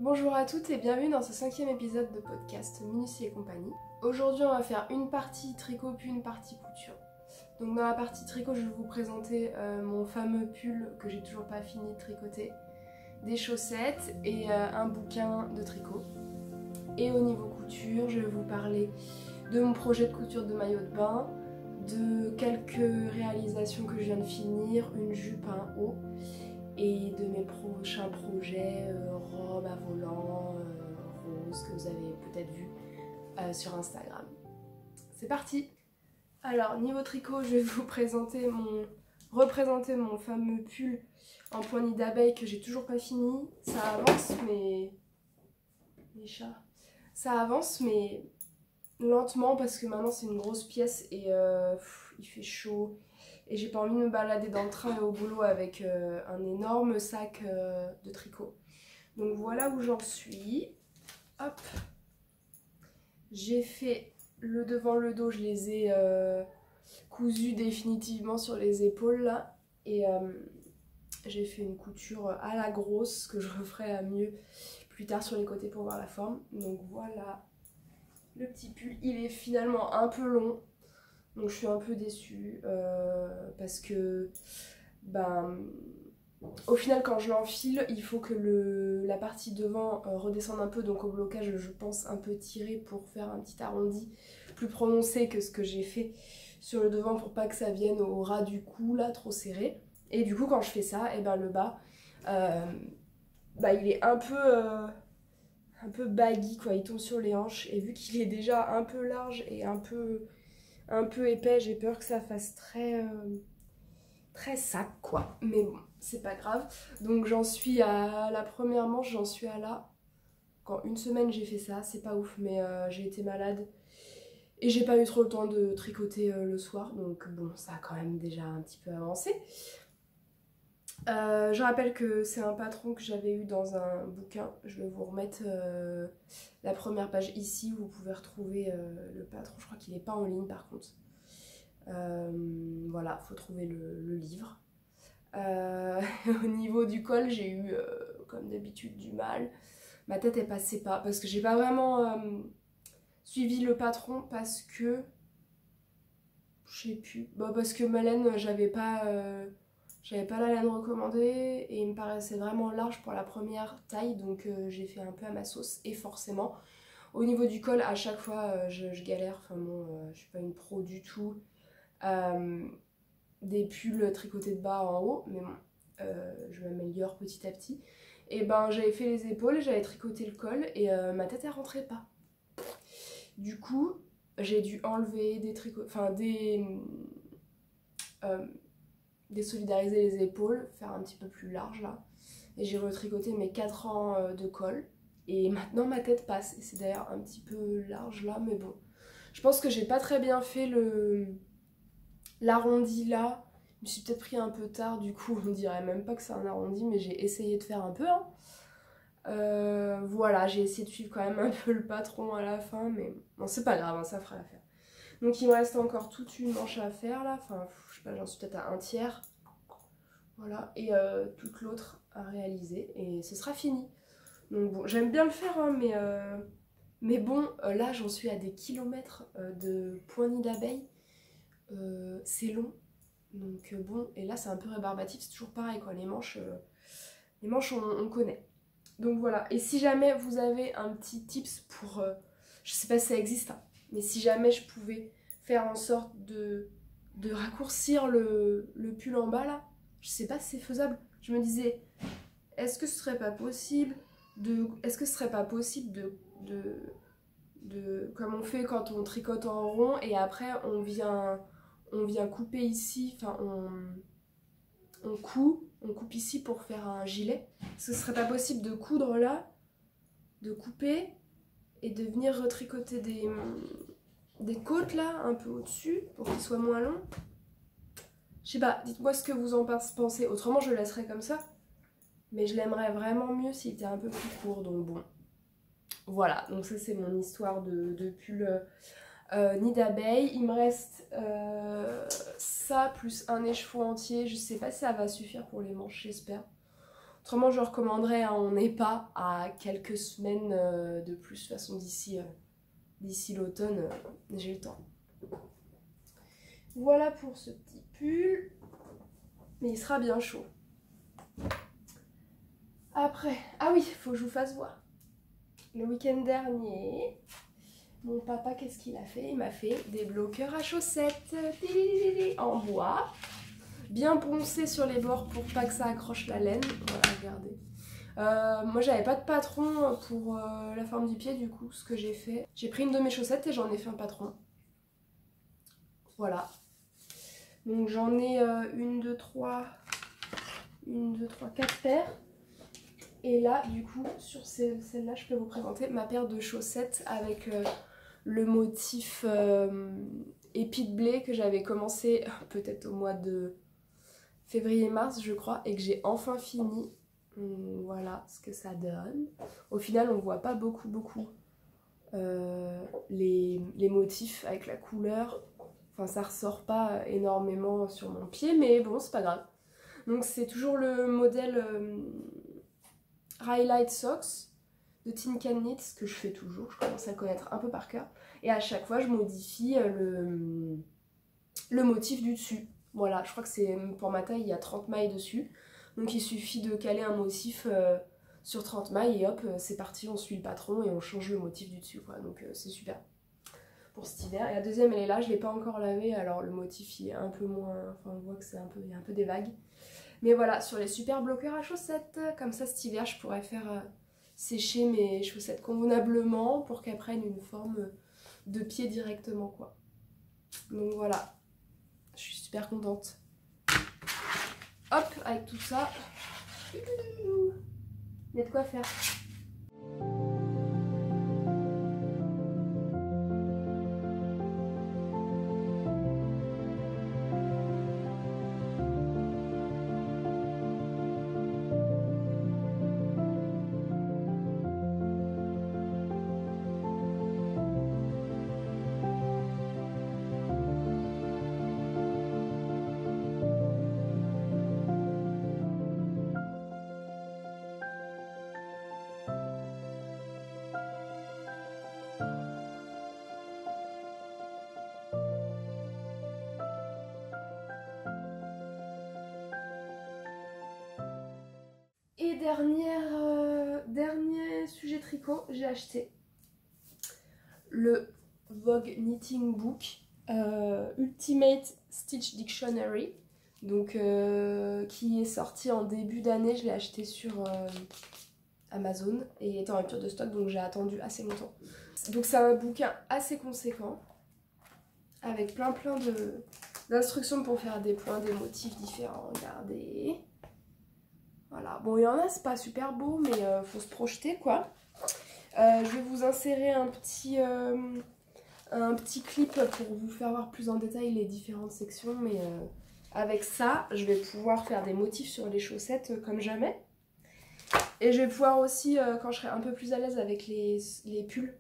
Bonjour à toutes et bienvenue dans ce 5e épisode de podcast Minutie et compagnie. Aujourd'hui on va faire une partie tricot puis une partie couture. Donc dans la partie tricot je vais vous présenter mon fameux pull que j'ai toujours pas fini de tricoter, des chaussettes et un bouquin de tricot. Et au niveau couture je vais vous parler de mon projet de couture de maillot de bain, de quelques réalisations que je viens de finir, une jupe, un haut, et de mes prochains projets, robes à volant, roses, que vous avez peut-être vu sur Instagram. C'est parti! Alors, niveau tricot, je vais vous représenter mon fameux pull en poignée d'abeille que j'ai toujours pas fini. Ça avance, mais... Les chats. Ça avance, mais lentement, parce que maintenant c'est une grosse pièce et il fait chaud. Et j'ai pas envie de me balader dans le train et au boulot avec un énorme sac de tricot. Donc voilà où j'en suis. Hop. J'ai fait le devant, le dos, je les ai cousus définitivement sur les épaules là. Et j'ai fait une couture à la grosse que je referai à mieux plus tard sur les côtés pour voir la forme. Donc voilà le petit pull. Il est finalement un peu long. Donc je suis un peu déçue parce que au final quand je l'enfile il faut que la partie devant redescende un peu, donc au blocage je pense un peu tirer pour faire un petit arrondi plus prononcé que ce que j'ai fait sur le devant pour pas que ça vienne au ras du cou là trop serré. Et du coup quand je fais ça, et ben le bas il est un peu baggy quoi, il tombe sur les hanches et vu qu'il est déjà un peu large et un peu épais, j'ai peur que ça fasse très sac quoi, mais bon c'est pas grave. Donc j'en suis à la première manche, j'en suis à là. Quand une semaine j'ai fait ça, c'est pas ouf, mais j'ai été malade et j'ai pas eu trop le temps de tricoter le soir, donc bon ça a quand même déjà un petit peu avancé. Je rappelle que c'est un patron que j'avais eu dans un bouquin. Je vais vous remettre la première page ici où vous pouvez retrouver le patron. Je crois qu'il n'est pas en ligne par contre. Voilà, faut trouver le livre. Au niveau du col, j'ai eu comme d'habitude du mal. Ma tête elle passait pas parce que j'ai pas vraiment suivi le patron parce que je sais plus. Bon, parce que ma laine j'avais pas la laine recommandée et il me paraissait vraiment large pour la première taille, donc j'ai fait un peu à ma sauce. Et forcément au niveau du col à chaque fois je galère. Enfin bon, je suis pas une pro du tout. Des pulls tricotés de bas en haut, mais bon, je m'améliore petit à petit. Et ben j'avais fait les épaules, j'avais tricoté le col et ma tête elle rentrait pas. Du coup j'ai dû enlever des tricots, enfin désolidariser les épaules, faire un petit peu plus large là. Et j'ai retricoté mes 4 rangs de col. Et maintenant ma tête passe. Et c'est d'ailleurs un petit peu large là, mais bon. Je pense que j'ai pas très bien fait l'arrondi là. Je me suis peut-être pris un peu tard, du coup on dirait même pas que c'est un arrondi, mais j'ai essayé de faire un peu. Voilà, j'ai essayé de suivre quand même un peu le patron à la fin, mais bon, c'est pas grave, hein, ça fera l'affaire. Donc il me reste encore toute une manche à faire là, enfin je sais pas, j'en suis peut-être à un tiers. Voilà, et toute l'autre à réaliser, et ce sera fini. Donc bon, j'aime bien le faire, hein, mais bon, là j'en suis à des kilomètres de poignées d'abeilles. C'est long, donc bon, et là c'est un peu rébarbatif, c'est toujours pareil quoi, les manches on connaît. Donc voilà, et si jamais vous avez un petit tips pour, je sais pas si ça existe, hein, mais si jamais je pouvais faire en sorte de raccourcir le pull en bas là, je sais pas si c'est faisable. Je me disais, est-ce que ce serait pas possible de comme on fait quand on tricote en rond et après on vient couper ici, enfin on coupe ici pour faire un gilet. Est-ce que ce serait pas possible de coudre là, de couper et de venir retricoter des côtes là, un peu au-dessus, pour qu'ils soient moins longs? Je sais pas, dites-moi ce que vous en pensez. Autrement je le laisserai comme ça, mais je l'aimerais vraiment mieux s'il était un peu plus court, donc bon. Voilà, donc ça c'est mon histoire de pull nid d'abeille. Il me reste ça plus un écheveau entier. Je sais pas si ça va suffire pour les manches, j'espère. Autrement, je recommanderais, hein, on n'est pas à quelques semaines de plus. De toute façon, d'ici l'automne, j'ai le temps. Voilà pour ce petit pull. Mais il sera bien chaud. Après, ah oui, il faut que je vous fasse voir. Le week-end dernier, mon papa, qu'est-ce qu'il a fait? Il m'a fait des bloqueurs à chaussettes en bois. Bien poncé sur les bords pour pas que ça accroche la laine. Voilà, regardez. Moi j'avais pas de patron pour la forme du pied, du coup ce que j'ai fait, j'ai pris une de mes chaussettes et j'en ai fait un patron. Voilà. Donc j'en ai 1, 2, 3, 4 paires. Et là du coup sur celle-là je peux vous présenter ma paire de chaussettes avec le motif épi de blé que j'avais commencé peut-être au mois de février-mars je crois et que j'ai enfin fini. Voilà ce que ça donne. Au final on voit pas beaucoup les motifs avec la couleur. Enfin ça ressort pas énormément sur mon pied mais bon c'est pas grave. Donc c'est toujours le modèle Highlight Socks de Tin Can Knits que je fais toujours. Je commence à le connaître un peu par cœur. Et à chaque fois je modifie le motif du dessus. Voilà, je crois que c'est pour ma taille, il y a 30 mailles dessus. Donc il suffit de caler un motif sur 30 mailles et hop, c'est parti, on suit le patron et on change le motif du dessus, quoi. Donc c'est super pour cet hiver. Et la deuxième, elle est là, je ne l'ai pas encore lavée, alors le motif il est un peu moins... Enfin, on voit que il y a un peu des vagues. Mais voilà, sur les super bloqueurs à chaussettes, comme ça cet hiver, je pourrais faire sécher mes chaussettes convenablement pour qu'elles prennent une forme de pied directement, quoi. Donc voilà. Je suis super contente. Hop, avec tout ça, il y a de quoi faire. Et dernier sujet tricot, j'ai acheté le Vogue Knitting Book Ultimate Stitch Dictionary, donc qui est sorti en début d'année. Je l'ai acheté sur Amazon et il était en rupture de stock, donc j'ai attendu assez longtemps. Donc c'est un bouquin assez conséquent avec plein d'instructions pour faire des points, des motifs différents. Regardez. Voilà, bon il y en a, c'est pas super beau, mais faut se projeter quoi. Je vais vous insérer un petit clip pour vous faire voir plus en détail les différentes sections, mais avec ça, je vais pouvoir faire des motifs sur les chaussettes comme jamais. Et je vais pouvoir aussi, quand je serai un peu plus à l'aise avec les pulls,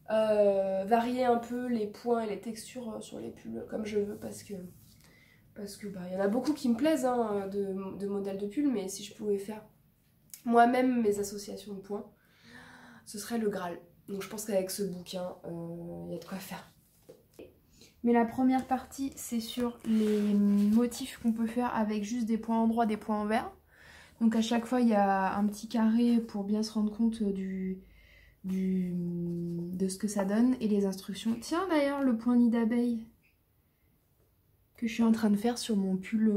varier un peu les points et les textures sur les pulls comme je veux, parce que bah, y en a beaucoup qui me plaisent hein, de modèles de pulls, mais si je pouvais faire moi-même mes associations de points, ce serait le Graal. Donc je pense qu'avec ce bouquin, y a de quoi faire. Mais la première partie, c'est sur les motifs qu'on peut faire avec juste des points endroits, des points envers. Donc à chaque fois, il y a un petit carré pour bien se rendre compte de ce que ça donne et les instructions. Tiens d'ailleurs, le point nid d'abeille que je suis en train de faire sur mon pull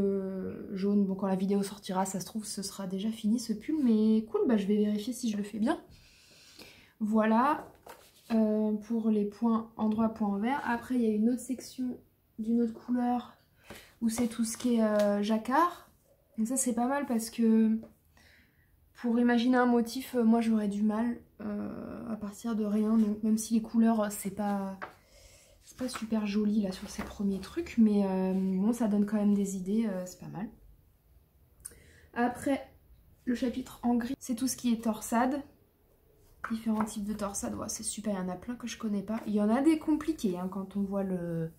jaune. Bon, quand la vidéo sortira, ça se trouve, ce sera déjà fini ce pull, mais cool, bah, je vais vérifier si je le fais bien. Voilà, pour les points endroits, points envers. Après, il y a une autre section d'une autre couleur où c'est tout ce qui est jacquard. Donc ça, c'est pas mal parce que pour imaginer un motif, moi, j'aurais du mal à partir de rien. Donc même si les couleurs, c'est pas super joli là sur ces premiers trucs, mais bon, ça donne quand même des idées, c'est pas mal. Après, le chapitre en gris, c'est tout ce qui est torsade. Différents types de torsade, ouais, c'est super, il y en a plein que je connais pas. Il y en a des compliqués hein, quand on voit le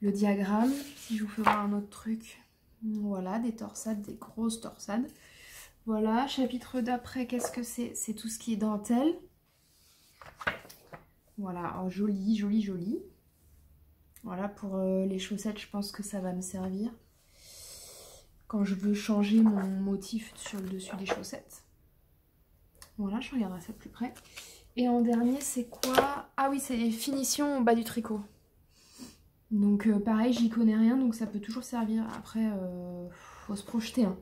diagramme. Si je vous fais voir un autre truc, Voilà, des torsades, des grosses torsades. Voilà, chapitre d'après, qu'est-ce que c'est? C'est tout ce qui est dentelle. Voilà, oh, joli, joli, joli. Voilà, pour les chaussettes, je pense que ça va me servir. Quand je veux changer mon motif sur le dessus des chaussettes. Voilà, je regarderai ça de plus près. Et en dernier, c'est quoi? Ah oui, c'est les finitions au bas du tricot. Donc pareil, j'y connais rien, donc ça peut toujours servir. Après, faut se projeter. Hein.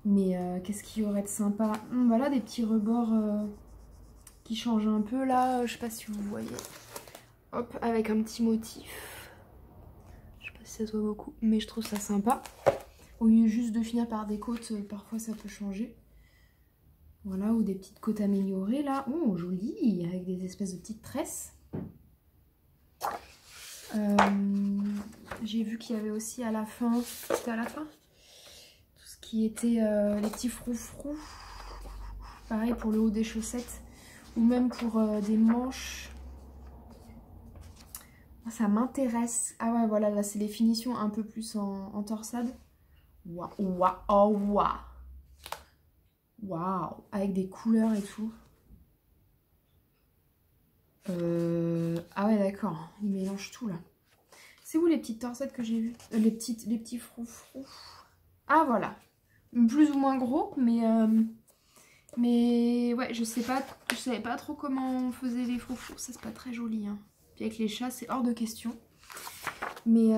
Mais qu'est-ce qu'il y aurait de sympa? Voilà, des petits rebords qui changent un peu là. Je sais pas si vous voyez. Hop, avec un petit motif. Je sais pas si ça se voit beaucoup, mais je trouve ça sympa. Au lieu juste de finir par des côtes, parfois ça peut changer. Voilà, ou des petites côtes améliorées là. Oh, joli, avec des espèces de petites tresses. J'ai vu qu'il y avait aussi à la fin, c'était à la fin, tout ce qui était les petits froufrous. Pareil pour le haut des chaussettes, ou même pour des manches. Ça m'intéresse. Ah ouais, voilà, là c'est les finitions un peu plus en torsade. Waouh, waouh, oh waouh. Waouh, avec des couleurs et tout. Ah ouais, d'accord, il mélange tout là. C'est où les petites torsades que j'ai vues? Les petits froufrous. Ah voilà, plus ou moins gros, mais ouais, je savais pas trop comment on faisait les froufrous, ça c'est pas très joli. Hein. Puis avec les chats, c'est hors de question. Mais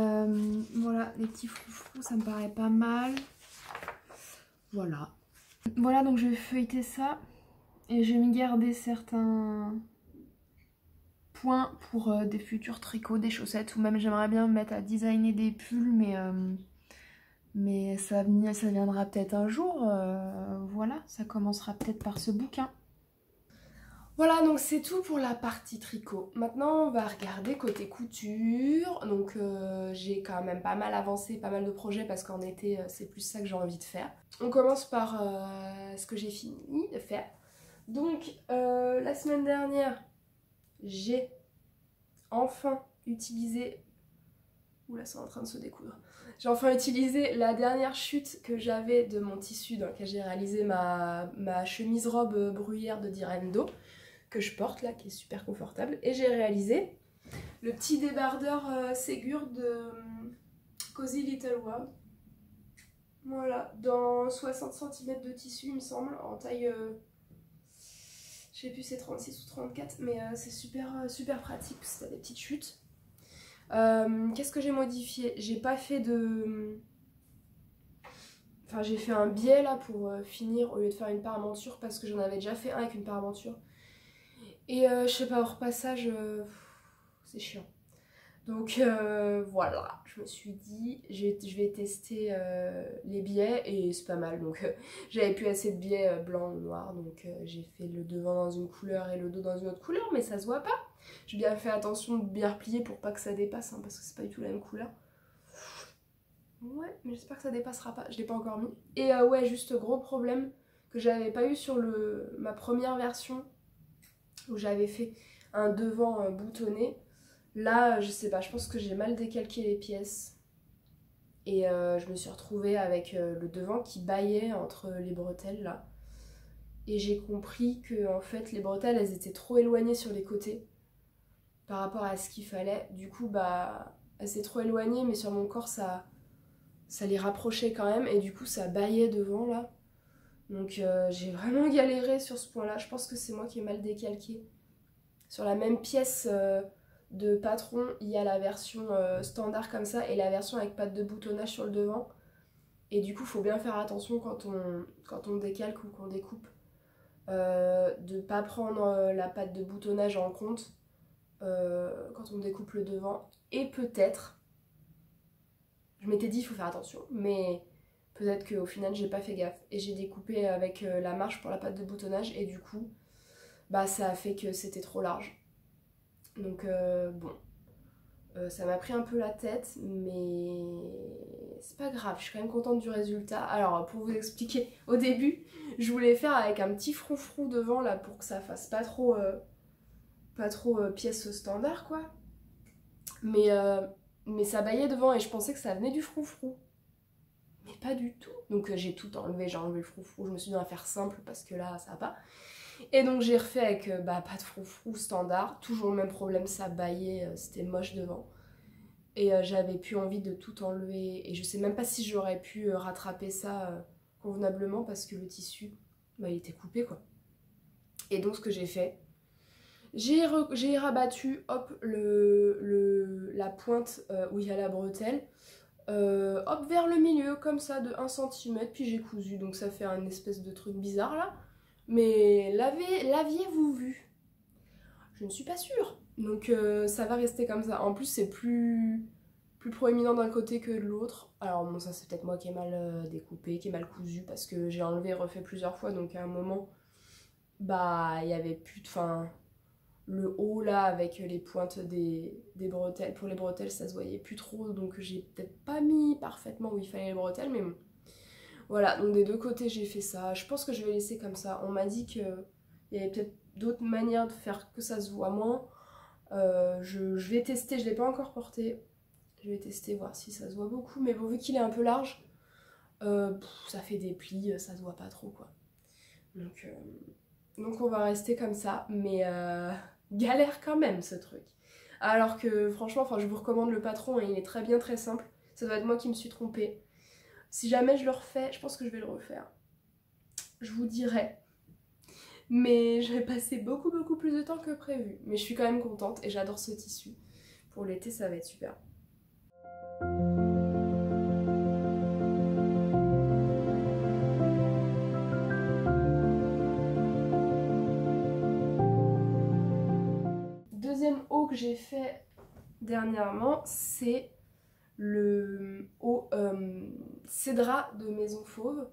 voilà, les petits froufrous, ça me paraît pas mal. Voilà. Voilà, donc je vais feuilleter ça. Et je vais me garder certains points pour des futurs tricots, des chaussettes. Ou même j'aimerais bien me mettre à designer des pulls, mais ça viendra peut-être un jour. Voilà, ça commencera peut-être par ce bouquin. Voilà, donc c'est tout pour la partie tricot. Maintenant, on va regarder côté couture. Donc j'ai quand même pas mal avancé, pas mal de projets parce qu'en été, c'est plus ça que j'ai envie de faire. On commence par ce que j'ai fini de faire. Donc, la semaine dernière, j'ai enfin utilisé... Oula, c'est en train de se découdre. J'ai enfin utilisé la dernière chute que j'avais de mon tissu dans lequel j'ai réalisé ma chemise robe bruyère de Direndo que je porte là, qui est super confortable. Et j'ai réalisé le petit débardeur Ségur de Cozy Little World. Voilà, dans 60 cm de tissu, il me semble, en taille... je sais plus, c'est 36 ou 34, mais c'est super pratique parce que t'as des petites chutes. Qu'est-ce que j'ai modifié? J'ai pas fait de... Enfin, j'ai fait un biais là pour finir au lieu de faire une paraventure parce que j'en avais déjà fait un avec une paraventure. Et je sais pas, au repassage, c'est chiant. Donc voilà, je me suis dit, je vais tester les biais et c'est pas mal. Donc j'avais plus assez de biais blanc ou noir, donc j'ai fait le devant dans une couleur et le dos dans une autre couleur, mais ça se voit pas. J'ai bien fait attention de bien replier pour pas que ça dépasse, hein, parce que c'est pas du tout la même couleur. Ouais, mais j'espère que ça dépassera pas, je l'ai pas encore mis. Et ouais, juste gros problème que j'avais pas eu sur ma première version où j'avais fait un devant boutonné. Là, je sais pas, je pense que j'ai mal décalqué les pièces. Et je me suis retrouvée avec le devant qui bâillait entre les bretelles là. Et j'ai compris que en fait les bretelles elles étaient trop éloignées sur les côtés par rapport à ce qu'il fallait. Du coup bah elles étaient trop éloignées mais sur mon corps ça les rapprochait quand même et du coup ça bâillait devant là. Donc j'ai vraiment galéré sur ce point là. Je pense que c'est moi qui ai mal décalqué. Sur la même pièce de patron, il y a la version standard comme ça et la version avec patte de boutonnage sur le devant. Et du coup, il faut bien faire attention quand on décalque ou qu'on découpe de ne pas prendre la patte de boutonnage en compte quand on découpe le devant. Et peut-être, je m'étais dit il faut faire attention, mais peut-être qu'au final j'ai pas fait gaffe. Et j'ai découpé avec la marge pour la patte de boutonnage et du coup, bah ça a fait que c'était trop large. Donc bon, ça m'a pris un peu la tête, mais c'est pas grave, je suis quand même contente du résultat. Alors pour vous expliquer, au début, je voulais faire avec un petit froufrou devant là pour que ça fasse pas trop pièce standard quoi. Mais ça baillait devant et je pensais que ça venait du froufrou. mais pas du tout. Donc j'ai tout enlevé, j'ai enlevé le froufrou, je me suis dit on va faire simple parce que là ça va pas. Et donc j'ai refait avec pas de froufrou standard, toujours le même problème, ça baillait, c'était moche devant. Et j'avais plus envie de tout enlever et je sais même pas si j'aurais pu rattraper ça convenablement parce que le tissu, bah, il était coupé quoi. Et donc ce que j'ai fait, j'ai rabattu hop la pointe où il y a la bretelle, hop vers le milieu comme ça de 1 cm, puis j'ai cousu, donc ça fait un espèce de truc bizarre là. Mais l'aviez-vous vu? Je ne suis pas sûre. Donc ça va rester comme ça. En plus c'est plus proéminent d'un côté que de l'autre. Alors bon, ça c'est peut-être moi qui ai mal découpé, qui ai mal cousu parce que j'ai enlevé et refait plusieurs fois, donc à un moment bah il y avait plus de... Enfin, le haut là avec les pointes des bretelles, pour les bretelles ça se voyait plus trop, donc j'ai peut-être pas mis parfaitement où il fallait les bretelles, mais bon. Voilà, donc des deux côtés j'ai fait ça. Je pense que je vais laisser comme ça. On m'a dit qu'il y avait peut-être d'autres manières de faire que ça se voit moins. Je vais tester, je l'ai pas encore porté. Je vais tester, voir si ça se voit beaucoup. Mais bon, vu qu'il est un peu large, ça fait des plis, ça se voit pas trop quoi. Donc on va rester comme ça. Mais galère quand même ce truc. Alors que franchement, je vous recommande le patron et il est très bien, très simple. Ça doit être moi qui me suis trompée. Si jamais je le refais, je pense que je vais le refaire. Je vous dirai. Mais je vais passer beaucoup plus de temps que prévu. Mais je suis quand même contente et j'adore ce tissu. Pour l'été, ça va être super. Deuxième haut que j'ai fait dernièrement, c'est le haut Cédra de Maison Fauve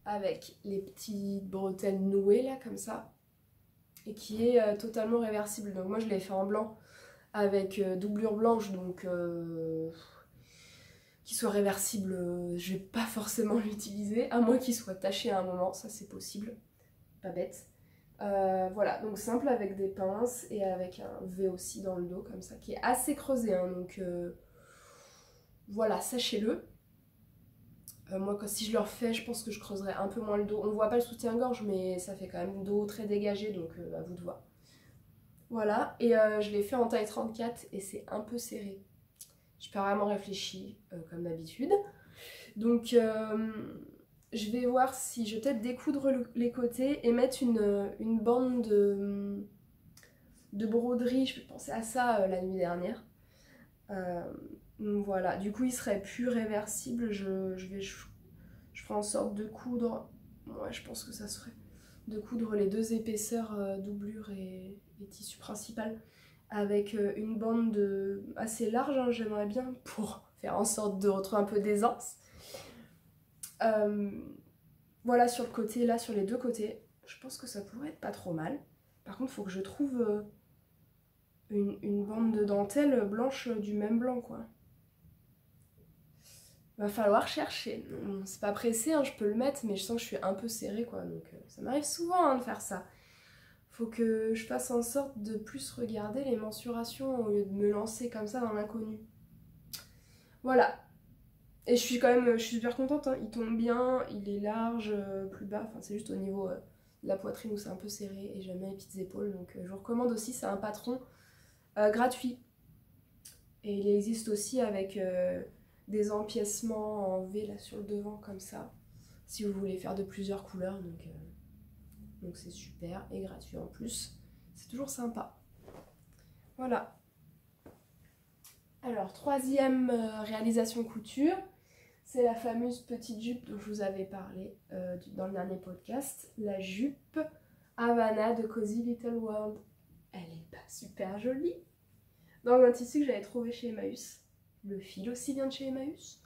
avec les petites bretelles nouées là comme ça et qui est totalement réversible. Donc moi je l'ai fait en blanc avec doublure blanche, donc qu'il soit réversible, je vais pas forcément l'utiliser, à moins qu'il soit taché à un moment, ça c'est possible, pas bête. Voilà, donc simple avec des pinces et avec un V aussi dans le dos comme ça, qui est assez creusé, hein, donc voilà, sachez-le. Moi, si je le refais, je pense que je creuserai un peu moins le dos. On voit pas le soutien-gorge, mais ça fait quand même dos très dégagé, donc à vous de voir. Voilà, et je l'ai fait en taille 34 et c'est un peu serré. J'ai pas vraiment réfléchi, comme d'habitude. Donc, je vais voir si je vais peut-être découdre les côtés et mettre une bande de broderie. Je pensais à ça la nuit dernière. Donc voilà, du coup il serait plus réversible. Je ferai en sorte de coudre. Ouais, je pense que ça serait de coudre les deux épaisseurs doublure et tissu principal avec une bande assez large, hein, j'aimerais bien, pour faire en sorte de retrouver un peu d'aisance. Voilà, sur le côté, là sur les deux côtés, je pense que ça pourrait être pas trop mal. Par contre, il faut que je trouve une bande de dentelle blanche du même blanc, quoi. Va falloir chercher. C'est pas pressé, hein, je peux le mettre, mais je sens que je suis un peu serrée, quoi. Donc ça m'arrive souvent hein, de faire ça. Faut que je fasse en sorte de plus regarder les mensurations au lieu de me lancer comme ça dans l'inconnu. Voilà. Et je suis super contente, hein. Il tombe bien, il est large, plus bas, enfin c'est juste au niveau de la poitrine où c'est un peu serré et j'aime bien les petites épaules. Donc je vous recommande aussi, c'est un patron gratuit. Et il existe aussi avec des empiècements en V là sur le devant comme ça, si vous voulez faire de plusieurs couleurs. Donc c'est super et gratuit en plus. C'est toujours sympa. Voilà. Alors, troisième réalisation couture, c'est la fameuse petite jupe dont je vous avais parlé dans le dernier podcast. La jupe Havana de Cozy Little World. Elle est pas super jolie. Dans un tissu que j'avais trouvé chez Emmaüs. Le fil aussi vient de chez Emmaüs.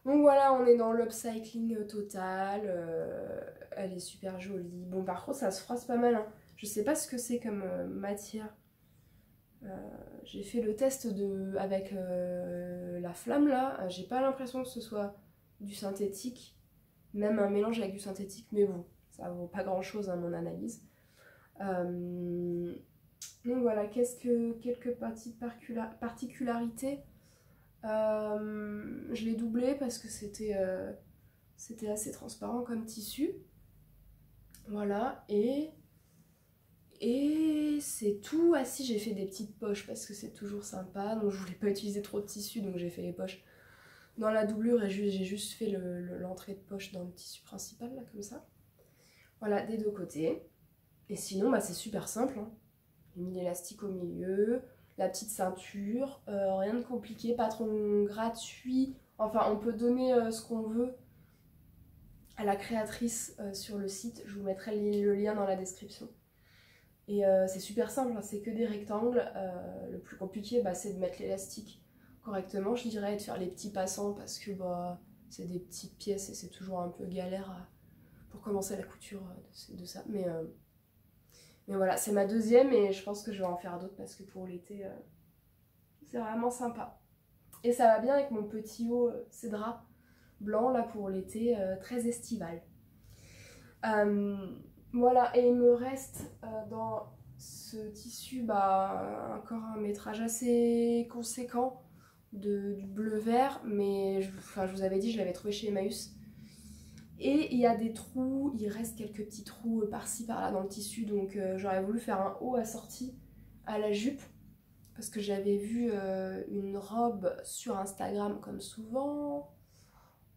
Donc voilà, on est dans l'upcycling total. Elle est super jolie. Bon, par contre, ça se froisse pas mal. Hein. Je sais pas ce que c'est comme matière. J'ai fait le test avec la flamme là. J'ai pas l'impression que ce soit du synthétique. Même un mélange avec du synthétique. Mais bon, ça vaut pas grand chose à mon analyse. Donc voilà, quelques petites particularités. Je l'ai doublé parce que c'était assez transparent comme tissu. Voilà, et c'est tout. Ah si, j'ai fait des petites poches parce que c'est toujours sympa. Donc je voulais pas utiliser trop de tissu, donc j'ai fait les poches dans la doublure et j'ai juste fait l'entrée de poche dans le tissu principal, là, comme ça. Voilà, des deux côtés. Et sinon, bah, c'est super simple, hein. J'ai mis l'élastique au milieu, la petite ceinture, rien de compliqué, patron gratuit. Enfin, on peut donner ce qu'on veut à la créatrice sur le site. Je vous mettrai le lien dans la description. Et c'est super simple, hein, c'est que des rectangles. Le plus compliqué, bah, c'est de mettre l'élastique correctement, je dirais, et de faire les petits passants parce que bah, c'est des petites pièces et c'est toujours un peu galère pour commencer la couture de ça. Mais voilà, c'est ma deuxième et je pense que je vais en faire d'autres parce que pour l'été, c'est vraiment sympa. Et ça va bien avec mon petit haut cédra blanc là pour l'été, très estival. Voilà, et il me reste dans ce tissu bah, encore un métrage assez conséquent du bleu-vert, mais je vous avais dit, je l'avais trouvé chez Emmaüs. Et il y a des trous, il reste quelques petits trous par-ci par-là dans le tissu, donc j'aurais voulu faire un haut assorti à la jupe, parce que j'avais vu une robe sur Instagram comme souvent,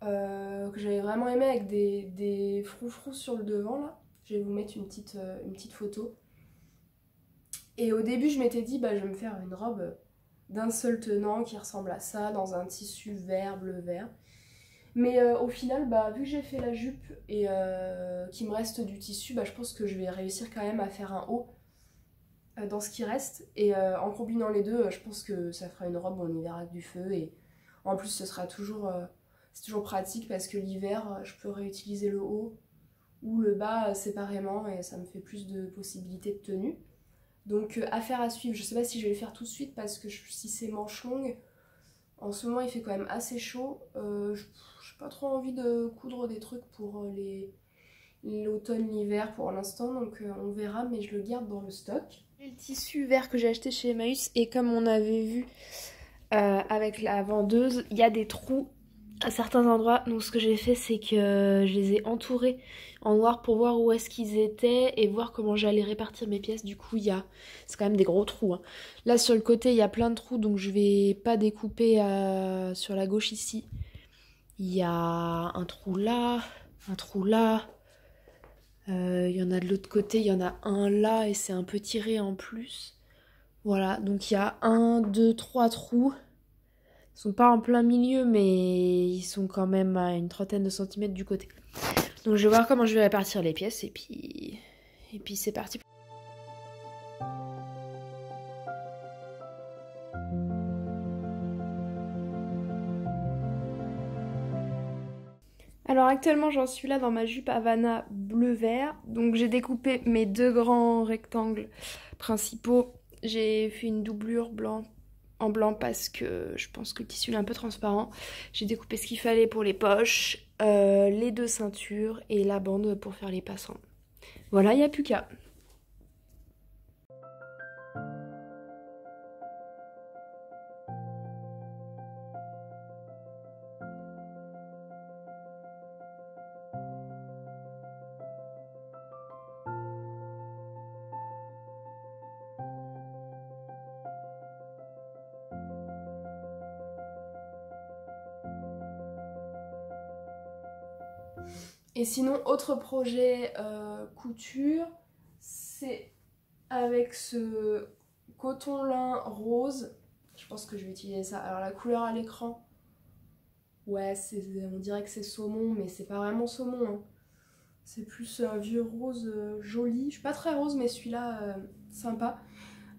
que j'avais vraiment aimé avec des froufrous sur le devant là. Je vais vous mettre une petite photo. Et au début je m'étais dit bah je vais me faire une robe d'un seul tenant qui ressemble à ça, dans un tissu vert, bleu-vert. Mais au final, bah, vu que j'ai fait la jupe et qu'il me reste du tissu, bah, je pense que je vais réussir quand même à faire un haut dans ce qui reste. Et en combinant les deux, je pense que ça fera une robe où on y verra du feu. Et en plus, ce sera c'est toujours pratique parce que l'hiver, je peux réutiliser le haut ou le bas séparément et ça me fait plus de possibilités de tenue. Donc affaire à suivre. Je sais pas si je vais le faire tout de suite parce que si c'est manche longue, en ce moment il fait quand même assez chaud. J'ai pas trop envie de coudre des trucs pour l'automne, l'hiver pour l'instant, donc on verra, mais je le garde dans le stock. Et le tissu vert que j'ai acheté chez Emmaüs, et comme on avait vu avec la vendeuse, il y a des trous à certains endroits. Donc ce que j'ai fait, c'est que je les ai entourés en noir pour voir où est-ce qu'ils étaient et voir comment j'allais répartir mes pièces. Du coup, c'est quand même des gros trous, hein. Là sur le côté, il y a plein de trous, donc je vais pas découper sur la gauche ici. Il y a un trou là, un trou là. Il y en a de l'autre côté, il y en a un là et c'est un peu tiré en plus. Voilà, donc il y a 1, 2, 3 trous. Ils sont pas en plein milieu, mais ils sont quand même à une trentaine de centimètres du côté. Donc je vais voir comment je vais répartir les pièces et puis c'est parti. Alors actuellement j'en suis là dans ma jupe Havana bleu-vert. Donc j'ai découpé mes deux grands rectangles principaux. J'ai fait une doublure en blanc parce que je pense que le tissu est un peu transparent. J'ai découpé ce qu'il fallait pour les poches, les deux ceintures et la bande pour faire les passants. Voilà, il n'y a plus qu'à. Et sinon, autre projet couture, c'est avec ce coton lin rose. Je pense que je vais utiliser ça. Alors la couleur à l'écran, ouais, on dirait que c'est saumon, mais c'est pas vraiment saumon, hein. C'est plus un vieux rose joli. Je suis pas très rose, mais celui-là, sympa.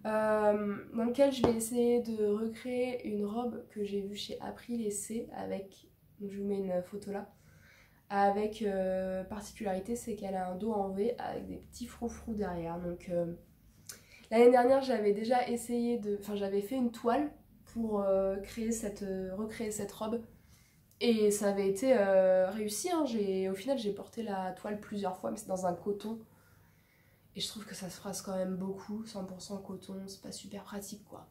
Dans lequel je vais essayer de recréer une robe que j'ai vue chez April et C avec, donc je vous mets une photo là, avec particularité, c'est qu'elle a un dos en V avec des petits froufrous derrière. Donc l'année dernière, j'avais déjà essayé j'avais fait une toile pour recréer cette robe et ça avait été réussi, hein. Au final, j'ai porté la toile plusieurs fois, mais c'est dans un coton. Et je trouve que ça se froisse quand même beaucoup, 100% coton, c'est pas super pratique quoi.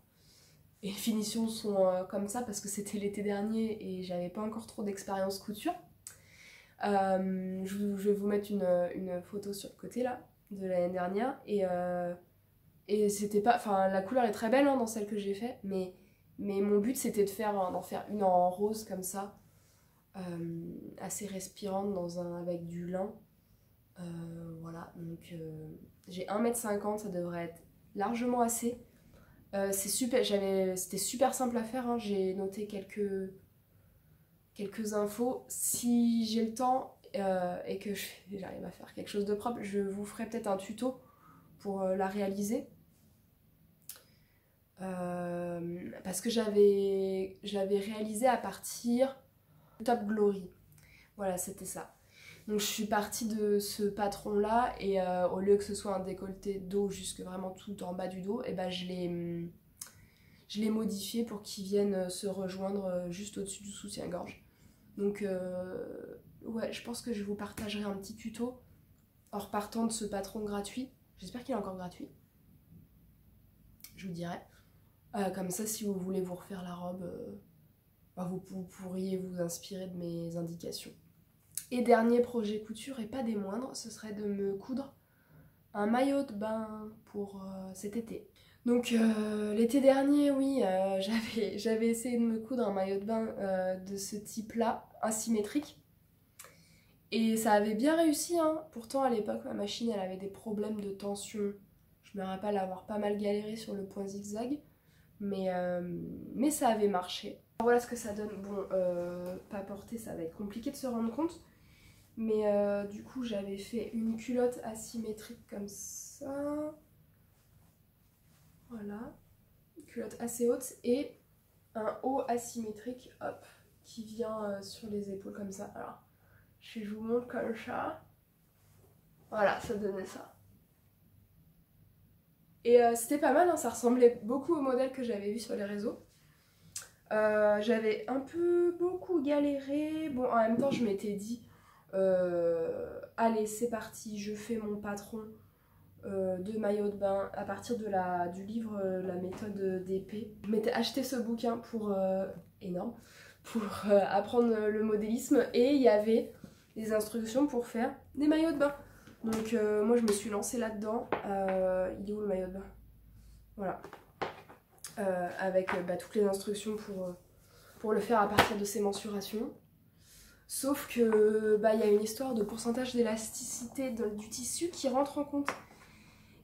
et les finitions sont comme ça parce que c'était l'été dernier et j'avais pas encore trop d'expérience couture. Je vais vous mettre une photo sur le côté là de l'année dernière et c'était pas, enfin la couleur est très belle hein, dans celle que j'ai fait, mais mon but c'était d'en faire une en rose comme ça, assez respirante avec du lin. Voilà, donc j'ai 1,50 m, ça devrait être largement assez. C'est super, c'était super simple à faire, hein. J'ai noté quelques infos. Si j'ai le temps et que j'arrive à faire quelque chose de propre, je vous ferai peut-être un tuto pour la réaliser. Parce que j'avais réalisé à partir de Top Glory. Voilà, c'était ça. Donc je suis partie de ce patron là et au lieu que ce soit un décolleté dos jusque vraiment tout en bas du dos, et ben je l'ai modifié pour qu'il vienne se rejoindre juste au-dessus du soutien-gorge. Donc ouais, je pense que je vous partagerai un petit tuto en repartant de ce patron gratuit. J'espère qu'il est encore gratuit. Je vous dirai. Comme ça, si vous voulez vous refaire la robe, vous pourriez vous inspirer de mes indications. Et dernier projet couture, et pas des moindres, ce serait de me coudre un maillot de bain pour cet été. Donc l'été dernier, oui, j'avais essayé de me coudre un maillot de bain de ce type-là, asymétrique. Et ça avait bien réussi, hein. Pourtant à l'époque, ma machine, elle avait des problèmes de tension. Je me rappelle avoir pas mal galéré sur le point zigzag. Mais ça avait marché. Alors voilà ce que ça donne. Bon, pas porté, ça va être compliqué de se rendre compte. Mais du coup, j'avais fait une culotte asymétrique comme ça. Voilà. Une culotte assez haute. Et un haut asymétrique, hop, qui vient sur les épaules comme ça. Alors, je vous montre comme ça. Voilà, ça donnait ça. Et c'était pas mal, hein, ça ressemblait beaucoup au modèle que j'avais vu sur les réseaux. J'avais beaucoup galéré. Bon, en même temps, je m'étais dit, allez, c'est parti, je fais mon patron de maillot de bain à partir du livre La méthode d'épée. Je m'étais acheté ce bouquin énorme, pour apprendre le modélisme et il y avait des instructions pour faire des maillots de bain. Donc moi je me suis lancée là-dedans. Il est où le maillot de bain? Voilà. Avec toutes les instructions pour le faire à partir de ces mensurations. Sauf que il y a une histoire de pourcentage d'élasticité du tissu qui rentre en compte.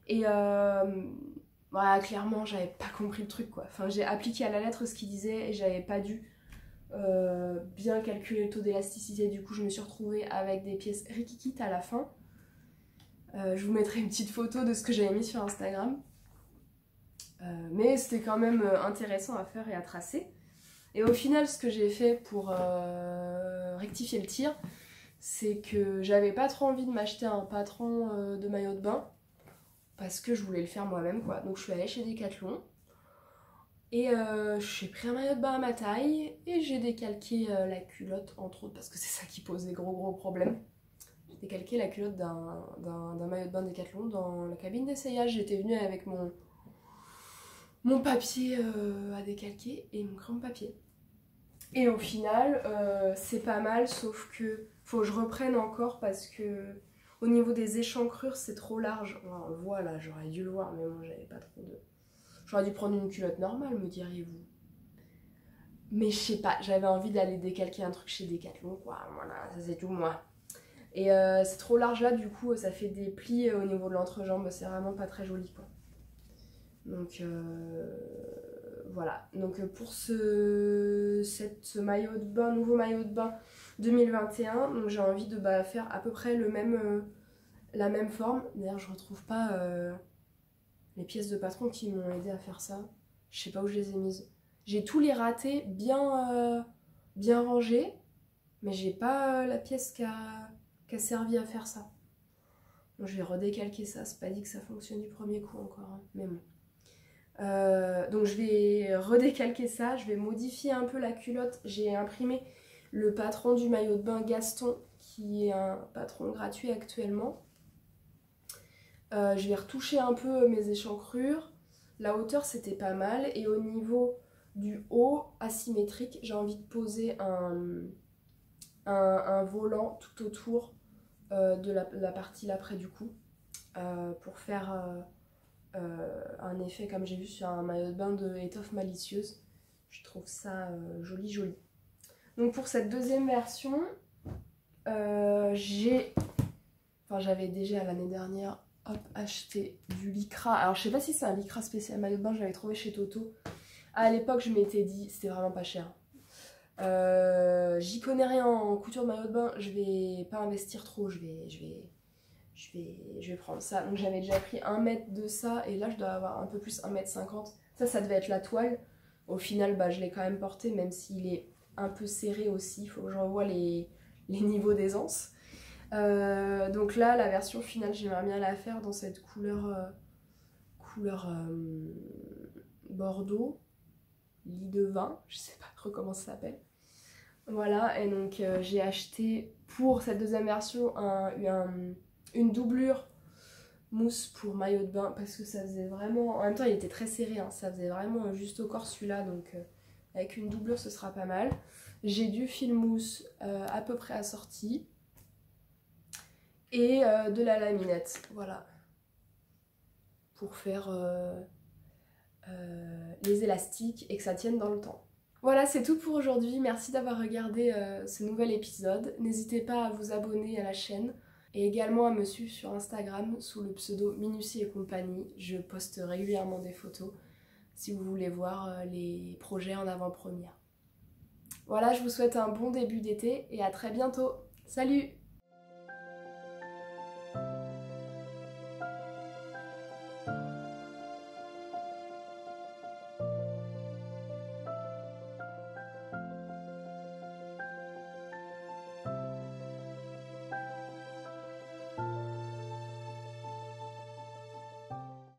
Et voilà, clairement j'avais pas compris le truc quoi. Enfin j'ai appliqué à la lettre ce qu'il disait et j'avais pas dû bien calculer le taux d'élasticité. Du coup je me suis retrouvée avec des pièces rikikit à la fin. Je vous mettrai une petite photo de ce que j'avais mis sur Instagram. Mais c'était quand même intéressant à faire et à tracer. Et au final, ce que j'ai fait pour rectifier le tir, c'est que j'avais pas trop envie de m'acheter un patron de maillot de bain parce que je voulais le faire moi-même quoi. Donc je suis allée chez Decathlon et j'ai pris un maillot de bain à ma taille et j'ai décalqué la culotte entre autres parce que c'est ça qui pose des gros problèmes. J'ai décalqué la culotte d'un maillot de bain Decathlon dans la cabine d'essayage. J'étais venue avec mon papier à décalquer et mon crayon de papier. Et au final, c'est pas mal, sauf que faut que je reprenne encore parce que au niveau des échancrures, c'est trop large. On le voit là, j'aurais dû le voir, mais bon, j'avais pas trop de... J'aurais dû prendre une culotte normale, me diriez-vous. Mais je sais pas, j'avais envie d'aller décalquer un truc chez Decathlon, quoi. Voilà, ça c'est tout moi. Et c'est trop large là, du coup, ça fait des plis au niveau de l'entrejambe, c'est vraiment pas très joli, quoi. Donc voilà, donc pour ce maillot de bain, nouveau maillot de bain 2021, donc j'ai envie de faire à peu près la même forme. D'ailleurs je retrouve pas les pièces de patron qui m'ont aidé à faire ça. Je sais pas où je les ai mises. J'ai tous les ratés bien rangés, mais j'ai pas la pièce qui a servi à faire ça. Donc je vais redécalquer ça, c'est pas dit que ça fonctionne du premier coup encore, hein, mais bon. Donc je vais redécalquer ça, je vais modifier un peu la culotte. J'ai imprimé le patron du maillot de bain Gaston qui est un patron gratuit actuellement. Je vais retoucher un peu mes échancrures. La hauteur c'était pas mal et au niveau du haut asymétrique, j'ai envie de poser un volant tout autour de la partie là près du cou pour faire un effet comme j'ai vu sur un maillot de bain de Étoffe Malicieuse. Je trouve ça joli joli. Donc pour cette deuxième version, j'avais déjà l'année dernière acheté du lycra. Alors je sais pas si c'est un lycra spécial maillot de bain, je l'avais trouvé chez Toto. À l'époque je m'étais dit, c'était vraiment pas cher. J'y connais rien en couture de maillot de bain, je vais pas investir trop, je vais prendre ça. Donc j'avais déjà pris 1 mètre de ça et là je dois avoir un peu plus 1,50 m. Ça devait être la toile. Au final je l'ai quand même porté même s'il est un peu serré aussi, il faut que je revoie les niveaux d'aisance. Donc là la version finale j'aimerais bien la faire dans cette couleur bordeaux, lit de vin, je sais pas trop comment ça s'appelle. Voilà, et donc j'ai acheté pour cette deuxième version une doublure mousse pour maillot de bain parce que ça faisait vraiment, en même temps il était très serré, hein, ça faisait vraiment juste au corps celui-là, donc avec une doublure ce sera pas mal. J'ai du fil mousse à peu près assorti et de la laminette, voilà, pour faire les élastiques et que ça tienne dans le temps. Voilà, c'est tout pour aujourd'hui, merci d'avoir regardé ce nouvel épisode. N'hésitez pas à vous abonner à la chaîne et également à me suivre sur Instagram sous le pseudo Minutie et compagnie. Je poste régulièrement des photos si vous voulez voir les projets en avant-première. Voilà, je vous souhaite un bon début d'été et à très bientôt. Salut!